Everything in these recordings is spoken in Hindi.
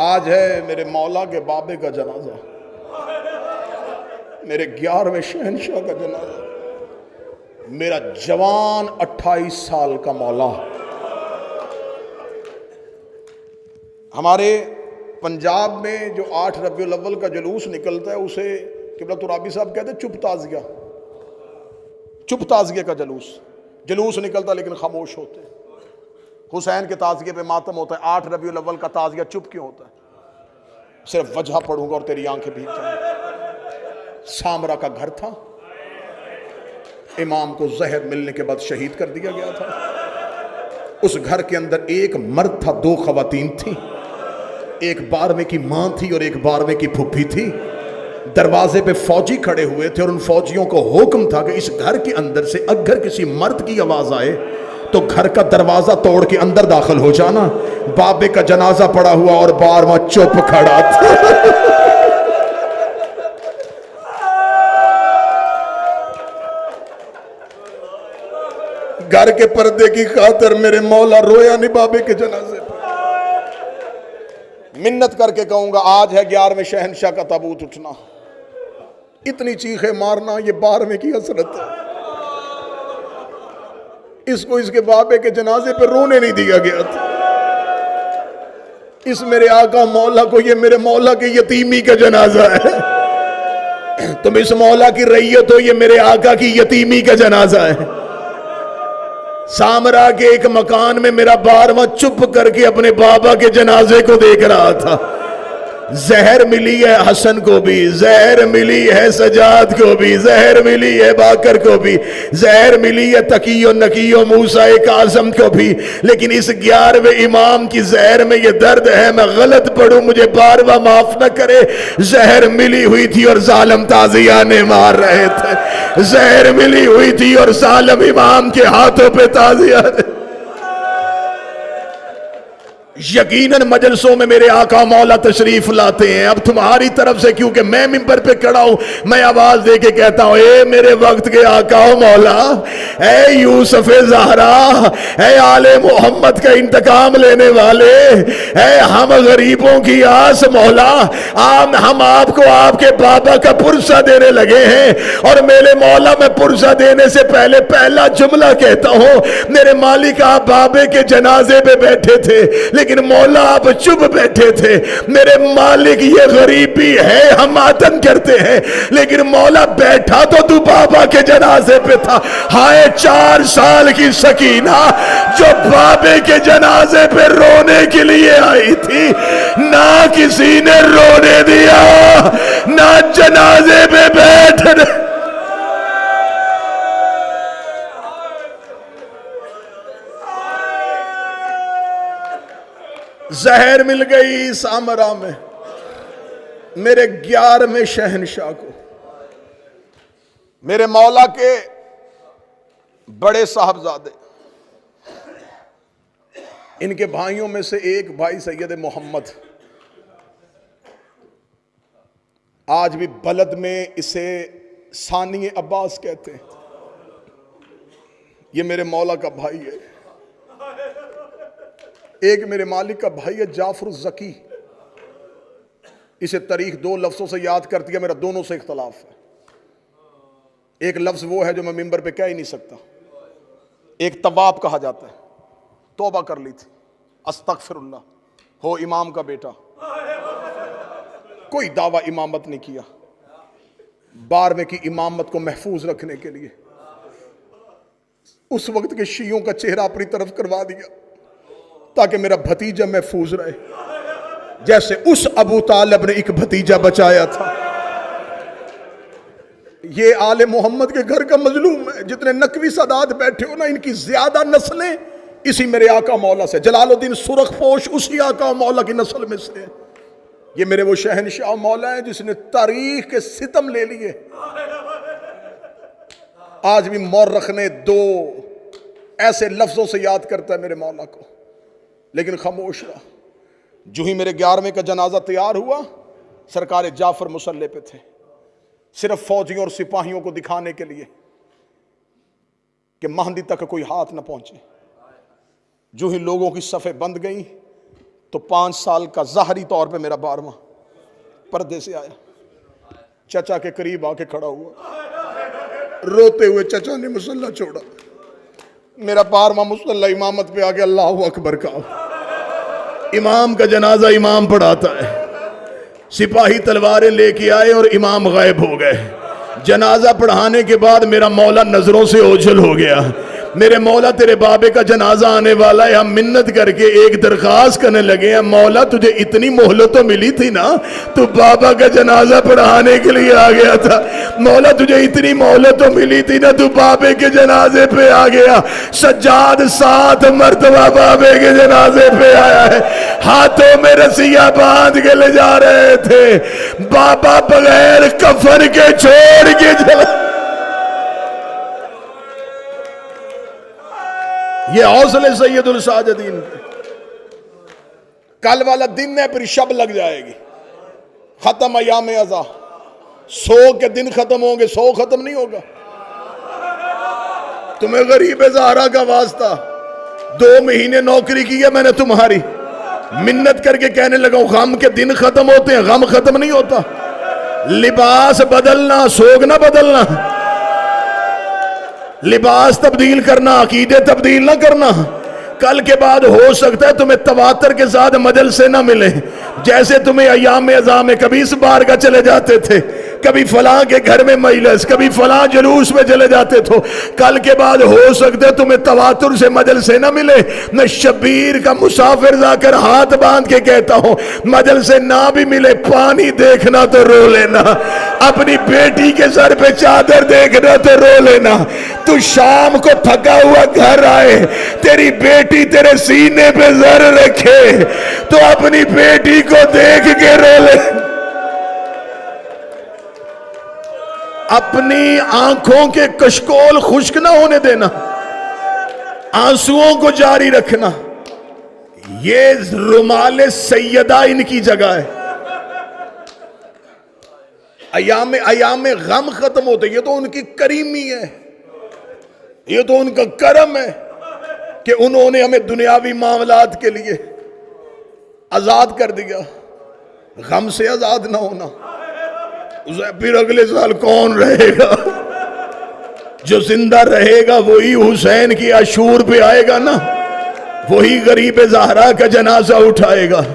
आज है मेरे मौला के बाबे का जनाजा, मेरे 11वें शहनशाह का जनाजा। मेरा जवान 28 साल का मौला। हमारे पंजाब में जो 8 रबीउल अव्वल का जुलूस निकलता है उसे किबला तुराबी साहब कहते हैं चुप ताज़िया। चुप ताज़िया का जुलूस निकलता लेकिन खामोश होते। हुसैन के ताज़िये पे मातम होता है, 8 रबीउल अव्वल का ताज़िया चुप क्यों होता है? सिर्फ वजह पढ़ूंगा और तेरी आंखें भीग जाएंगी। सामरा का घर था, इमाम को जहर मिलने के बाद शहीद कर दिया गया था। उस घर के अंदर एक मर्द था, 2 खवातीन थी, एक 12वें की मां थी और एक 12वें की फुफ्फी थी। दरवाजे पे फौजी खड़े हुए थे और उन फौजियों को हुक्म था कि इस घर के अंदर से अगर किसी मर्द की आवाज आए तो घर का दरवाजा तोड़ के अंदर दाखिल हो जाना। बाबे का जनाजा पड़ा हुआ और 12वां चुप खड़ा था। घर के पर्दे की खातिर मेरे मौला रोया नहीं बाबे के जनाजे पर। मिन्नत करके कहूंगा आज है 11वें शहनशाह का ताबूत उठना। इतनी चीखें मारना ये 12वें की हसरत है। इसको इसके बाबे के जनाजे पे रोने नहीं दिया गया था। इस मेरे आका मौला को ये मेरे मौला की यतीमी का जनाजा है। तुम इस मौला की रैयत हो, ये मेरे आका की यतीमी का जनाजा है। सामरा के एक मकान में मेरा 12वां चुप करके अपने बाबा के जनाजे को देख रहा था। जहर मिली है हसन को भी, जहर मिली है सजाद को भी, जहर मिली है बाकर को भी, जहर मिली है तकियो नकियो मूसा काज़म को भी, लेकिन इस 11वें इमाम की जहर में ये दर्द है। मैं गलत पढ़ूं मुझे 12वां माफ न करे। जहर मिली हुई थी और जालिम ताज़ियाने मार रहे थे। जहर मिली हुई थी और जालिम इमाम के हाथों पे ताज़ियाने। यकीनन मजलसों में मेरे आका मौला तशरीफ लाते हैं। अब तुम्हारी तरफ से क्योंकि मैं मिंबर पे खड़ा हूं, मैं आवाज दे के कहता हूं, ए मेरे वक्त के आका मौला, ए यूसुफ ज़हरा, ए आले मोहम्मद का इंतकाम लेने वाले, ए हम गरीबों की आस मौला, हम आपको आपके बाबा का पुरसा देने लगे हैं। और मेरे मौला मैं पुरसा देने से पहले पहला जुमला कहता हूं, मेरे मालिक आप बाबे के जनाजे पे बैठे थे लेकिन मौला आप चुप बैठे थे। मेरे मालिक ये गरीबी है, हम मातम करते हैं, लेकिन मौला बैठा तो तू बाबा के जनाजे पे था। हाय 4 साल की सकीना जो बाबे के जनाजे पे रोने के लिए आई थी, ना किसी ने रोने दिया, ना जनाजे पे बैठने। जहर मिल गई सामरा में मेरे 11वें शहनशाह को। मेरे मौला के बड़े साहबजादे, इनके भाइयों में से एक भाई सैयद मोहम्मद, आज भी बलद में इसे सानी अब्बास कहते हैं। ये मेरे मौला का भाई है। एक मेरे मालिक का भाई है जाफर ज़की। इसे तारीख 2 लफ्जों से याद कर दिया, मेरा दोनों से इख्तलाफ है। एक लफ्ज वो है जो मैं मिंबर पे कह ही नहीं सकता। एक तवाब कहा जाता है, तौबा कर ली थी, अस्तगफिरुल्लाह, हो इमाम का बेटा, कोई दावा इमामत नहीं किया। 12वें की इमामत को महफूज रखने के लिए उस वक्त के शियों का चेहरा अपनी तरफ करवा दिया ताकि मेरा भतीजा महफूज रहे, जैसे उस अबू तालिब ने एक भतीजा बचाया था। ये आले मोहम्मद के घर का मजलूम है। जितने नकवी सादात बैठे हो ना, इनकी ज्यादा नस्लें इसी मेरे आका मौला से। जलालुद्दीन सुरखपोश उसी आका मौला की नस्ल में से है। ये मेरे वो शहनशाह मौला है जिसने तारीख के सितम ले लिए। आज भी मौरख ने 2 ऐसे लफ्जों से याद करता है मेरे मौला को, लेकिन खामोश रहा। जो ही मेरे 11वें का जनाजा तैयार हुआ, सरकार जाफर मुसल्ले पे थे, सिर्फ फौजियों और सिपाहियों को दिखाने के लिए कि महंदी तक कोई हाथ न पहुंचे। जो ही लोगों की सफ़े बंद गई, तो 5 साल का ज़ाहरी तौर पे मेरा 12वां पर्दे से आया, चचा के करीब आके खड़ा हुआ, रोते हुए चचा ने मुसल्ला छोड़ा, मेरा 12वां मुसल्ला इमामत पे आके अल्लाह अकबर कहा। इमाम का जनाजा इमाम पढ़ाता है, सिपाही तलवारें लेके आए और इमाम गायब हो गए। जनाजा पढ़ाने के बाद मेरा मौला नजरों से ओझल हो गया। मेरे मौला तेरे बाबे का जनाजा आने वाला है, हम मिन्नत करके एक दरखास्त करने लगे हैं, मौला तुझे इतनी मोहलत तो मिली थी ना, तू बाबा का जनाजा पढ़ाने के लिए आ गया था, मौला तुझे इतनी मोहलत तो मिली थी ना, तू बाबे के जनाजे पे आ गया। सज्जाद 7 मरतबा बाबे के जनाजे पे आया है, हाथों में रस्सियां बांध के ले जा रहे थे, बाबा बगैर कफन के छोड़ के चला। ये हौसले सैयदुल साजिदीन। कल वाला दिन है, फिर शब लग जाएगी, खत्म अयाम अज़ा, 100 के दिन खत्म होंगे, 100 खत्म नहीं होगा। तुम्हें गरीब ज़हरा का वास्ता, 2 महीने नौकरी की है मैंने तुम्हारी, मिन्नत करके कहने लगा गम के दिन खत्म होते हैं, गम खत्म नहीं होता। लिबास बदलना, सोग ना बदलना, लिबास तब्दील करना, अकीदे तब्दील ना करना। कल के बाद हो सकता है तुम्हें तवातर के साथ मजल से ना मिले, जैसे तुम्हें अयाम अज़ा में कभी इस बार का चले जाते थे, कभी फलां के घर में मजलिस, कभी फलां जुलूस में चले जाते थे, कल के बाद हो सकता है तुम्हें तवातुर से मजल से ना मिले। मैं शबीर का मुसाफिर जाकर हाथ बांध के कहता हूं, मजल से ना भी मिले, पानी देखना तो रो लेना, अपनी बेटी के सर पे चादर देखना तो रो लेना। तू शाम को थका हुआ घर आए, तेरी बेटी तेरे सीने पे जर रखे, तो अपनी बेटी को देख के रो ले। अपनी आंखों के कशकोल खुश्क ना होने देना, आंसुओं को जारी रखना। ये रुमाले सैयदा इनकी जगह है। अयाम गम खत्म होते, ये तो उनकी करीमी है, ये तो उनका करम है कि उन्होंने हमें दुनियावी मामलात के लिए आजाद कर दिया। गम से आजाद ना होना, फिर अगले साल कौन रहेगा? जो जिंदा रहेगा वही हुसैन की आशूर पे आएगा ना, वही गरीब ज़हरा का जनाजा उठाएगा।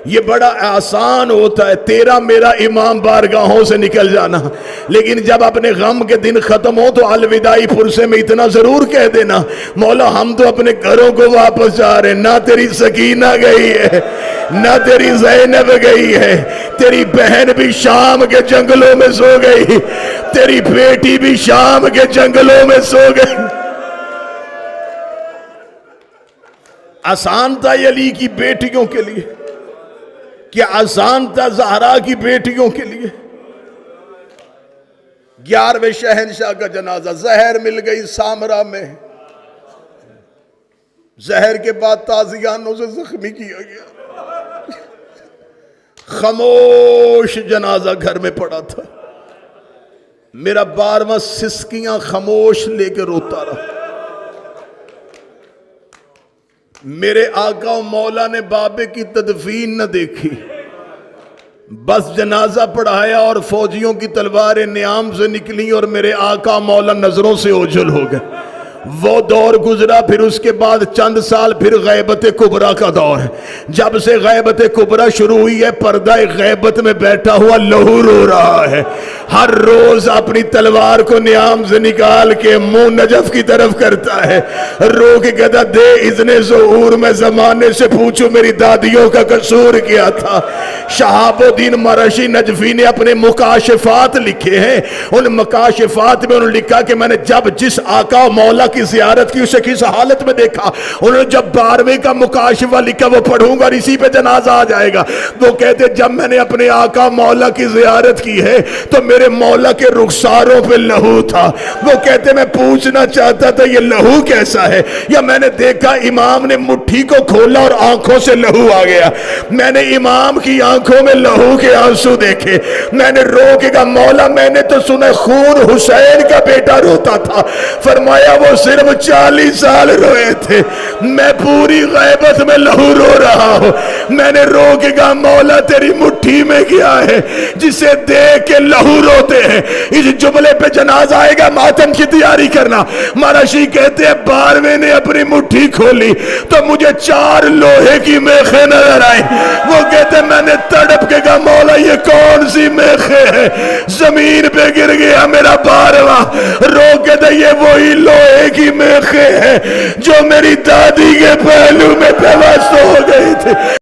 ये बड़ा आसान होता है तेरा मेरा इमाम बारगाहों से निकल जाना, लेकिन जब अपने गम के दिन खत्म हो तो अलविदाई पुरसे में इतना जरूर कह देना, मौला हम तो अपने घरों को वापस जा रहे हैं, ना तेरी सकीना गई है, ना तेरी ज़ैनब गई है, तेरी बहन भी शाम के जंगलों में सो गई, तेरी बेटी भी शाम के जंगलों में सो गई। आसान था अली की बेटियों के लिए, क्या आसान था ज़हरा की बेटियों के लिए? 11वें शहंशाह का जनाजा, जहर मिल गई सामरा में, जहर के बाद ताजियानों से जख्मी किया गया, खामोश जनाजा घर में पड़ा था। मेरा 12वां सिसकियां खामोश लेकर रोता रहा। मेरे आका मौला ने बाबे की तदफीन न देखी, बस जनाजा पढ़ाया और फौजियों की तलवारें नियाम से निकली और मेरे आका मौला नजरों से ओझल हो गए। वो दौर गुजरा, फिर उसके बाद चंद साल फिर गैबत कुबरा का दौर है। जब से गैबत कुबरा शुरू हुई है, पर्दा गैबत में बैठा हुआ लहू रो रहा है। हर रोज अपनी तलवार को नियाम से निकाल के मुंह नजफ की तरफ करता है, रो के कहता दे इज़्ने ज़ुहूर, मैं जमाने से पूछूं मेरी दादियों का कसूर क्या था। शहाबुद्दीन मरशी नजफी ने अपने मुकाशिफात लिखे हैं, उन मुकाशिफात में उन्होंने लिखा कि मैंने जब जिस आका मौला की ज़ियारत की उसे किस हालत में देखा। उन्होंने जब 12वें का मुकाशिफा लिखा, वो पढ़ूंगा और इसी पे जनाजा आ जाएगा। वो कहते जब मैंने अपने आका मौला की ज़ियारत की है तो मेरे मौला के रुखसारों पे लहू था। वो कहते मैं पूछना चाहता था ये लहू कैसा है, या मैंने देखा इमाम ने मुट्ठी को खोला और आंखों से लहू आ गया। मैंने इमाम की आंखों में लहू के आंसू देखे। मैंने रो के कहा मौला मैंने तो सुना खून हुसैन का बेटा रोता था। फरमाया वो सिर्फ 40 साल रोए थे, मैं पूरी गैबत में लहू रो रहा हूं। मैंने रो के कहा मौला तेरी मुट्ठी में क्या है जिसे देख के लहू रोते हैं। इस जुमले पे जनाजा आएगा, मातम की तैयारी करना। महाराजी कहते हैं 12वें ने अपनी मुट्ठी खोली तो मुझे 4 लोहे की मेखें नजर आई। वो कहते मैंने तड़प के कहा मौला ये कौन सी मेखे है। जमीन पे गिर गया मेरा 12वां, रो के तो ये वही लोहे की मेखे है जो मेरी दादी के पहलू में बेबस हो गई थी।